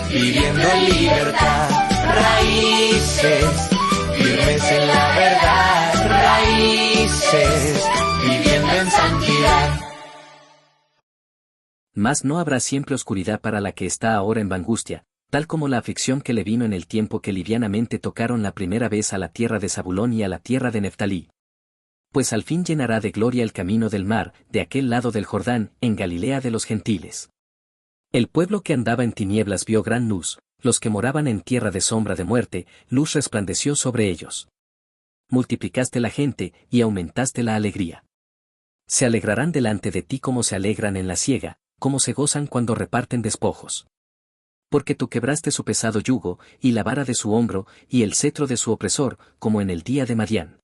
viviendo en libertad. Raíces, firmes en la verdad. Raíces, viviendo en santidad. Mas no habrá siempre oscuridad para la que está ahora en angustia, tal como la aflicción que le vino en el tiempo que livianamente tocaron la primera vez a la tierra de Zabulón y a la tierra de Neftalí. Pues al fin llenará de gloria el camino del mar, de aquel lado del Jordán, en Galilea de los gentiles. El pueblo que andaba en tinieblas vio gran luz, los que moraban en tierra de sombra de muerte, luz resplandeció sobre ellos. Multiplicaste la gente, y aumentaste la alegría. Se alegrarán delante de ti como se alegran en la siega, como se gozan cuando reparten despojos. Porque tú quebraste su pesado yugo, y la vara de su hombro, y el cetro de su opresor, como en el día de Madián.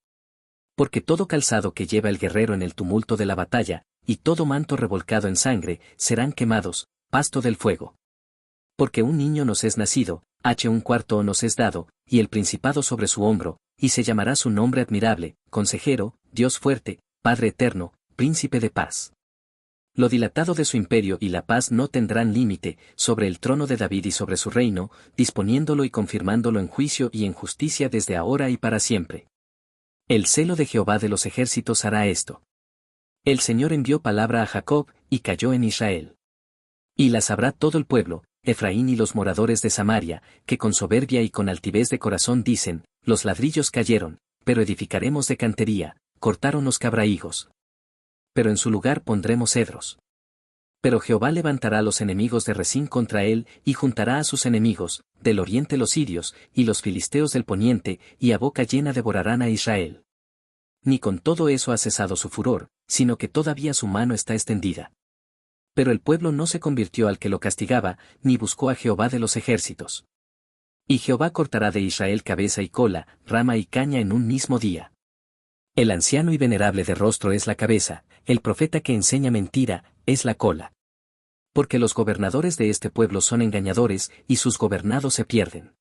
Porque todo calzado que lleva el guerrero en el tumulto de la batalla, y todo manto revolcado en sangre, serán quemados, pasto del fuego. Porque un niño nos es nacido, un cuarto nos es dado, y el principado sobre su hombro, y se llamará su nombre admirable, Consejero, Dios fuerte, Padre eterno, Príncipe de paz. Lo dilatado de su imperio y la paz no tendrán límite, sobre el trono de David y sobre su reino, disponiéndolo y confirmándolo en juicio y en justicia desde ahora y para siempre. El celo de Jehová de los ejércitos hará esto. El Señor envió palabra a Jacob, y cayó en Israel. Y la sabrá todo el pueblo, Efraín y los moradores de Samaria, que con soberbia y con altivez de corazón dicen, los ladrillos cayeron, pero edificaremos de cantería, cortaron los cabrahigos. Pero en su lugar pondremos cedros. Pero Jehová levantará a los enemigos de Rezín contra él, y juntará a sus enemigos, del oriente los sirios, y los filisteos del poniente, y a boca llena devorarán a Israel. Ni con todo eso ha cesado su furor, sino que todavía su mano está extendida. Pero el pueblo no se convirtió al que lo castigaba, ni buscó a Jehová de los ejércitos. Y Jehová cortará de Israel cabeza y cola, rama y caña en un mismo día. El anciano y venerable de rostro es la cabeza, el profeta que enseña mentira, es la cola. Porque los gobernadores de este pueblo son engañadores, y sus gobernados se pierden.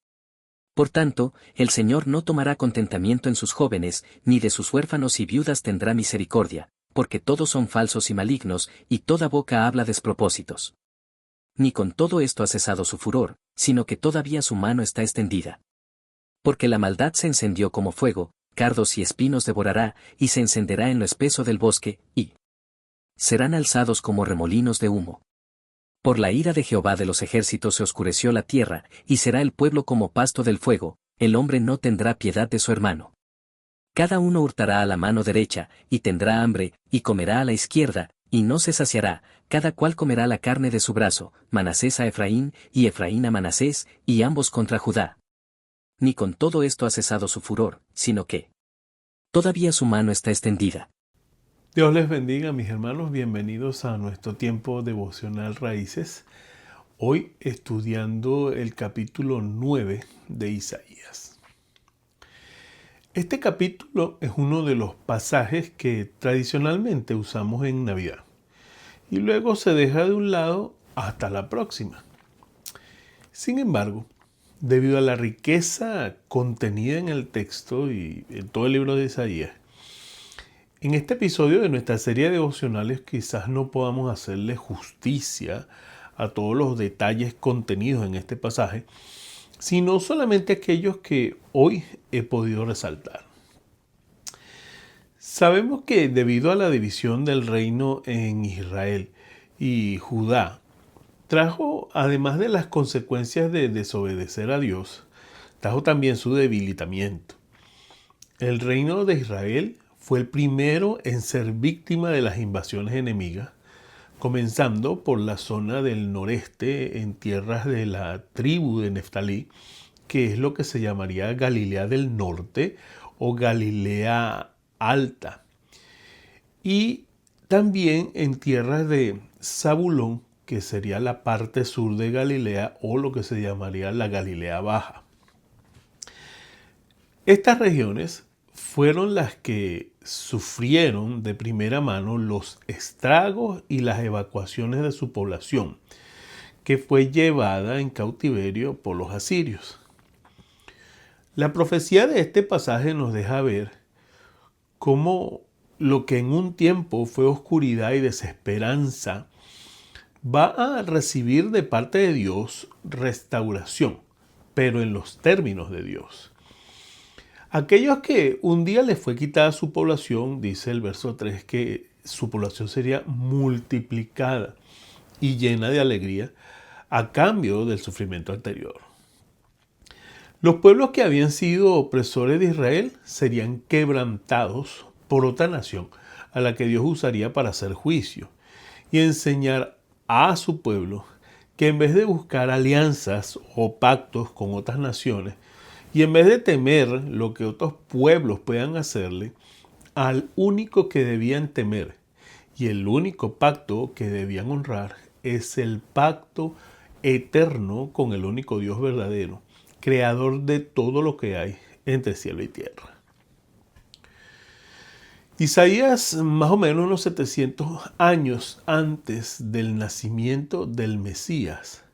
Por tanto, el Señor no tomará contentamiento en sus jóvenes, ni de sus huérfanos y viudas tendrá misericordia, porque todos son falsos y malignos, y toda boca habla despropósitos. Ni con todo esto ha cesado su furor, sino que todavía su mano está extendida. Porque la maldad se encendió como fuego, cardos y espinos devorará, y se encenderá en lo espeso del bosque, y serán alzados como remolinos de humo. Por la ira de Jehová de los ejércitos se oscureció la tierra, y será el pueblo como pasto del fuego, el hombre no tendrá piedad de su hermano. Cada uno hurtará a la mano derecha, y tendrá hambre, y comerá a la izquierda, y no se saciará, cada cual comerá la carne de su brazo, Manasés a Efraín, y Efraín a Manasés, y ambos contra Judá. Ni con todo esto ha cesado su furor, sino que todavía su mano está extendida. Dios les bendiga, mis hermanos, bienvenidos a nuestro tiempo devocional Raíces. Hoy estudiando el capítulo 9 de Isaías. Este capítulo es uno de los pasajes que tradicionalmente usamos en Navidad y luego se deja de un lado hasta la próxima. Sin embargo, debido a la riqueza contenida en el texto y en todo el libro de Isaías, en este episodio de nuestra serie de devocionales quizás no podamos hacerle justicia a todos los detalles contenidos en este pasaje, sino solamente aquellos que hoy he podido resaltar. Sabemos que debido a la división del reino en Israel y Judá, trajo, además de las consecuencias de desobedecer a Dios, trajo también su debilitamiento. El reino de Israel fue el primero en ser víctima de las invasiones enemigas, comenzando por la zona del noreste en tierras de la tribu de Neftalí, que es lo que se llamaría Galilea del Norte o Galilea Alta. Y también en tierras de Zabulón, que sería la parte sur de Galilea o lo que se llamaría la Galilea Baja. Estas regiones fueron las que sufrieron de primera mano los estragos y las evacuaciones de su población, que fue llevada en cautiverio por los asirios. La profecía de este pasaje nos deja ver cómo lo que en un tiempo fue oscuridad y desesperanza va a recibir de parte de Dios restauración, pero en los términos de Dios. Aquellos que un día les fue quitada su población, dice el verso 3, que su población sería multiplicada y llena de alegría a cambio del sufrimiento anterior. Los pueblos que habían sido opresores de Israel serían quebrantados por otra nación a la que Dios usaría para hacer juicio y enseñar a su pueblo que en vez de buscar alianzas o pactos con otras naciones y en vez de temer lo que otros pueblos puedan hacerle, al único que debían temer y el único pacto que debían honrar es el pacto eterno con el único Dios verdadero, creador de todo lo que hay entre cielo y tierra. Isaías, más o menos unos 700 años antes del nacimiento del Mesías,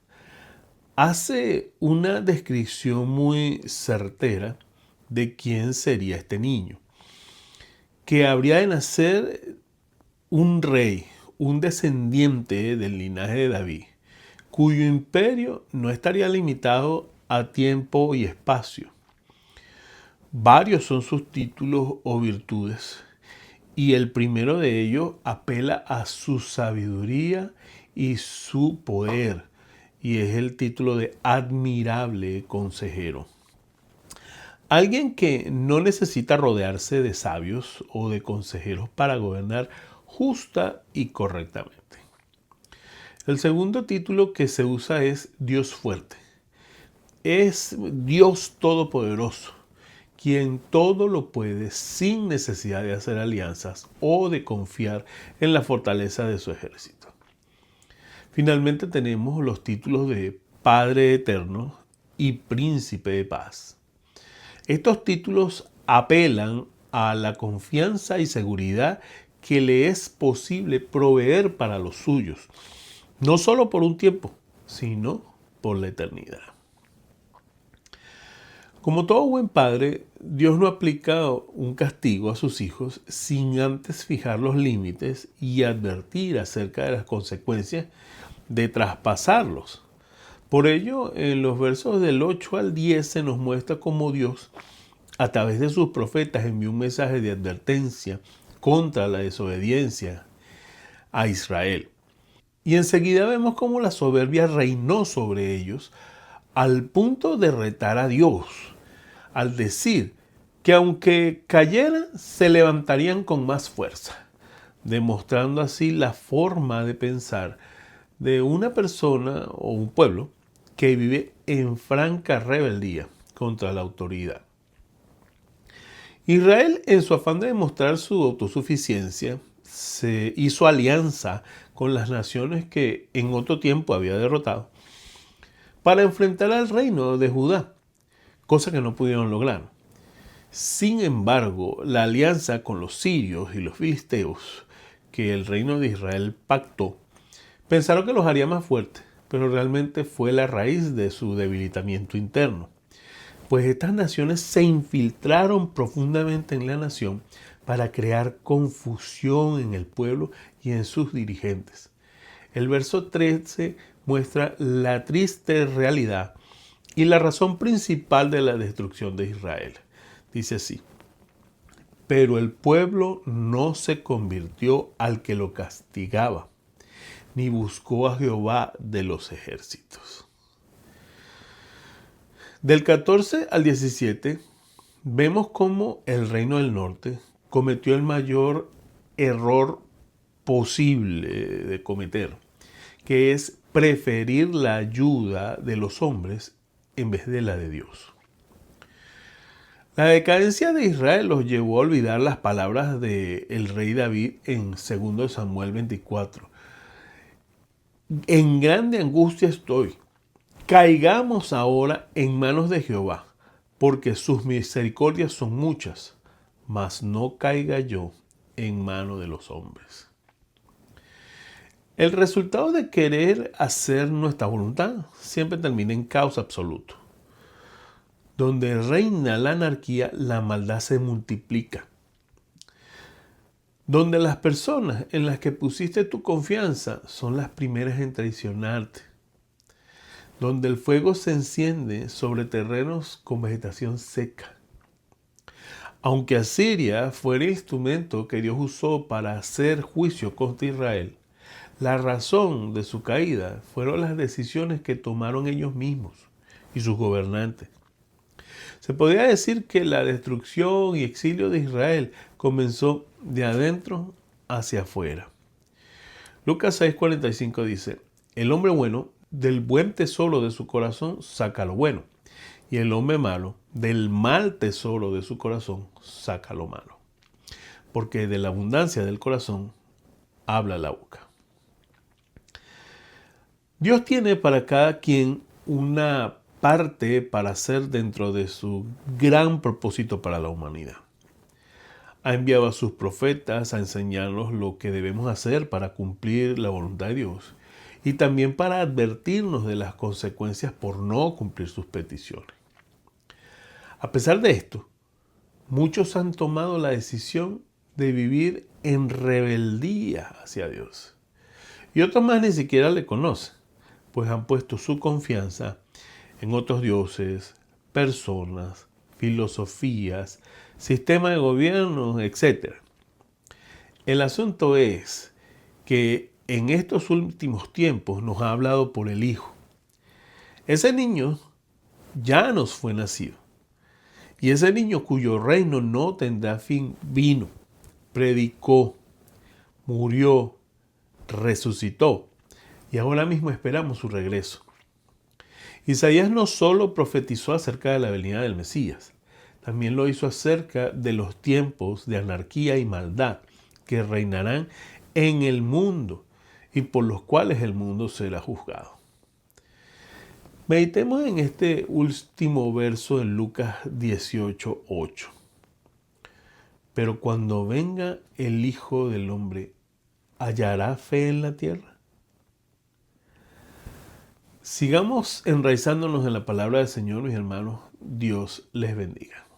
hace una descripción muy certera de quién sería este niño, que habría de nacer un rey, un descendiente del linaje de David, cuyo imperio no estaría limitado a tiempo y espacio. Varios son sus títulos o virtudes, y el primero de ellos apela a su sabiduría y su poder, y es el título de admirable consejero. Alguien que no necesita rodearse de sabios o de consejeros para gobernar justa y correctamente. El segundo título que se usa es Dios fuerte. Es Dios todopoderoso, quien todo lo puede sin necesidad de hacer alianzas o de confiar en la fortaleza de su ejército. Finalmente tenemos los títulos de Padre Eterno y Príncipe de Paz. Estos títulos apelan a la confianza y seguridad que le es posible proveer para los suyos, no solo por un tiempo, sino por la eternidad. Como todo buen padre, Dios no aplica un castigo a sus hijos sin antes fijar los límites y advertir acerca de las consecuencias de traspasarlos. Por ello, en los versos del 8 al 10 se nos muestra cómo Dios, a través de sus profetas, envió un mensaje de advertencia contra la desobediencia a Israel. Y enseguida vemos cómo la soberbia reinó sobre ellos al punto de retar a Dios, al decir que aunque cayeran, se levantarían con más fuerza, demostrando así la forma de pensar de una persona o un pueblo que vive en franca rebeldía contra la autoridad. Israel, en su afán de demostrar su autosuficiencia, se hizo alianza con las naciones que en otro tiempo había derrotado para enfrentar al reino de Judá, cosa que no pudieron lograr. Sin embargo, la alianza con los sirios y los filisteos que el reino de Israel pactó, pensaron que los haría más fuertes, pero realmente fue la raíz de su debilitamiento interno. Pues estas naciones se infiltraron profundamente en la nación para crear confusión en el pueblo y en sus dirigentes. El verso 13 muestra la triste realidad y la razón principal de la destrucción de Israel. Dice así: pero el pueblo no se convirtió al que lo castigaba, ni buscó a Jehová de los ejércitos. Del 14 al 17 vemos cómo el reino del norte cometió el mayor error posible de cometer, que es preferir la ayuda de los hombres en vez de la de Dios. La decadencia de Israel los llevó a olvidar las palabras del rey David en 2 Samuel 24. En grande angustia estoy. Caigamos ahora en manos de Jehová, porque sus misericordias son muchas, mas no caiga yo en manos de los hombres. El resultado de querer hacer nuestra voluntad siempre termina en caos absoluto. Donde reina la anarquía, la maldad se multiplica. donde las personas en las que pusiste tu confianza son las primeras en traicionarte, donde el fuego se enciende sobre terrenos con vegetación seca. Aunque Asiria fue el instrumento que Dios usó para hacer juicio contra Israel, la razón de su caída fueron las decisiones que tomaron ellos mismos y sus gobernantes. Se podría decir que la destrucción y exilio de Israel comenzó de adentro hacia afuera. Lucas 6:45 dice: el hombre bueno del buen tesoro de su corazón saca lo bueno, y el hombre malo del mal tesoro de su corazón saca lo malo. Porque de la abundancia del corazón habla la boca. Dios tiene para cada quien una parte para hacer dentro de su gran propósito para la humanidad. Ha enviado a sus profetas a enseñarnos lo que debemos hacer para cumplir la voluntad de Dios y también para advertirnos de las consecuencias por no cumplir sus peticiones. A pesar de esto, muchos han tomado la decisión de vivir en rebeldía hacia Dios. Y otros más ni siquiera le conocen, pues han puesto su confianza en otros dioses, personas, filosofías, sistema de gobierno, etc. El asunto es que en estos últimos tiempos nos ha hablado por el Hijo. Ese niño ya nos fue nacido. Y ese niño cuyo reino no tendrá fin vino, predicó, murió, resucitó y ahora mismo esperamos su regreso. Isaías no solo profetizó acerca de la venida del Mesías, también lo hizo acerca de los tiempos de anarquía y maldad que reinarán en el mundo y por los cuales el mundo será juzgado. Meditemos en este último verso en Lucas 18:8. Pero cuando venga el Hijo del Hombre, ¿hallará fe en la tierra? Sigamos enraizándonos en la palabra del Señor, mis hermanos. Dios les bendiga.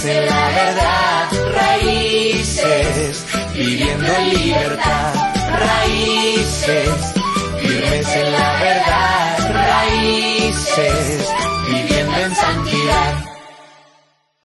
en la verdad. Raíces, viviendo en libertad. Raíces, firmes en la verdad. Raíces, viviendo en santidad.